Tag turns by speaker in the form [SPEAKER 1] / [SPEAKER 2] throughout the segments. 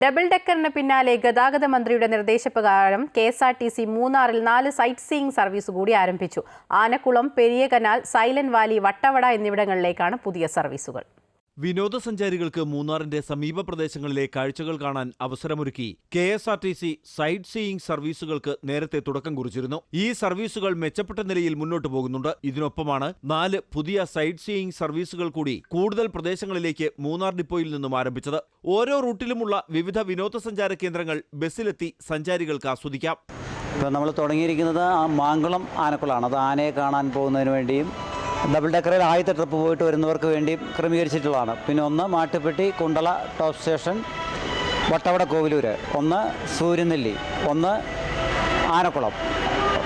[SPEAKER 1] Double ഡെക്കറിന് പിന്നാലെ ഗതാഗത മന്ത്രിയുടെ നിർദ്ദേശപ്രകാരം കെഎസ്ആർടിസി മൂന്നാറിൽ 4 സൈറ്റ് സീയിങ് സർവീസ് കൂടി ആരംഭിച്ചു. ആനക്കുളം, പെരിയകനാൽ, സൈലന്റ് വാലി, വട്ടവട എന്നിവിടങ്ങളിലേക്കാണ് പുതിയ സർവീസുകൾ.
[SPEAKER 2] വിനോദസഞ്ചാരികൾക്ക് മൂന്നാറിന്റെ സമീപ പ്രദേശങ്ങളിലെ കാഴ്ചകൾ കാണാൻ അവസരമൊരുക്കി കെഎസ്ആർടിസി സൈറ്റ് സീയിങ് സർവീസുകൾക്ക് നേരത്തെ തുടക്കം കുറിച്ചിരുന്നു. ഈ സർവീസുകൾ മെച്ചപ്പെട്ട നിലയിൽ മുന്നോട്ടു പോകുന്നുണ്ട്. ഇതിനൊപ്പമാണ് 4 പുതിയ സൈറ്റ് സീയിങ് സർവീസുകൾ കൂടി കൂടുതൽ പ്രദേശങ്ങളിലേക്ക് മൂന്നാർ ഡിപ്പോയിൽ നിന്നും ആരംഭിച്ചത്. ഓരോ റൂട്ടിലുമുള്ള വിവിധ വിനോദസഞ്ചാര കേന്ദ്രങ്ങൾ ബസ്സിലെത്തി സഞ്ചാരികൾക്ക് ആസ്വദിക്കാം.
[SPEAKER 3] ഇപ്പോൾ നമ്മൾ തുടങ്ങിയിരിക്കുന്നത് മാങ്കുളം ആനക്കുളമാണ്. അത് ആനയെ കാണാൻ പോകുന്നതിന് വേണ്ടിയും ഡബിൾ ഡെക്കറിൽ ആദ്യത്തെ ട്രിപ്പ് പോയിട്ട് വരുന്നവർക്ക് വേണ്ടി ക്രമീകരിച്ചിട്ടുള്ളതാണ്. പിന്നെ ഒന്ന് മാട്ടുപ്പെട്ടി കുണ്ടള ടോപ്പ് സ്റ്റേഷൻ, വട്ടവട കോവിലൂര്, ഒന്ന് സൂര്യനെല്ലി, ഒന്ന് ആനക്കുളം,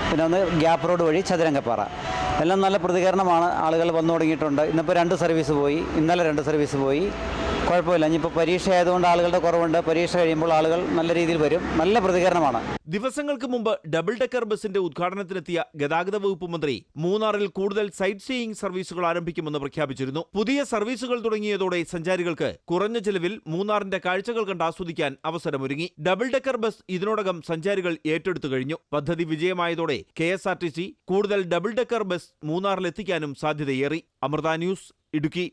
[SPEAKER 3] പിന്നെ ഒന്ന് ഗ്യാപ്പ് റോഡ് വഴി ചതുരംഗപ്പാറ. എല്ലാം നല്ല പ്രതികരണമാണ്. ആളുകൾ വന്നു തുടങ്ങിയിട്ടുണ്ട്. ഇന്നിപ്പോൾ 2 സർവീസ് പോയി, ഇന്നലെ 2 സർവീസ് പോയി. കുഴപ്പമില്ല. ഇനിയിപ്പോൾ പരീക്ഷ ആയതുകൊണ്ട് ആളുകളുടെ കുറവുണ്ട്. പരീക്ഷ കഴിയുമ്പോൾ ആളുകൾ നല്ല രീതിയിൽ വരും. നല്ല പ്രതികരണമാണ്.
[SPEAKER 2] ദിവസങ്ങൾക്ക് മുമ്പ് ഡബിൾ ഡെക്കർ ബസിന്റെ ഉദ്ഘാടനത്തിനെത്തിയ ഗതാഗത വകുപ്പ് മന്ത്രി മൂന്നാറിൽ കൂടുതൽ സൈറ്റ് സീയിങ് സർവീസുകൾ ആരംഭിക്കുമെന്ന് പ്രഖ്യാപിച്ചിരുന്നു. പുതിയ സർവീസുകൾ തുടങ്ങിയതോടെ സഞ്ചാരികൾക്ക് കുറഞ്ഞ ചെലവിൽ മൂന്നാറിന്റെ കാഴ്ചകൾ കണ്ട് ആസ്വദിക്കാൻ അവസരമൊരുങ്ങി. ഡബിൾ ഡെക്കർ ബസ് ഇതിനോടകം സഞ്ചാരികൾ ഏറ്റെടുത്തു കഴിഞ്ഞു. പദ്ധതി വിജയമായതോടെ കെഎസ്ആർടിസി കൂടുതൽ ഡബിൾ ഡെക്കർ ബസ് മൂന്നാറിലെത്തിക്കാനും സാധ്യതയേറി. അമൃത ന്യൂസ്, ഇടുക്കി.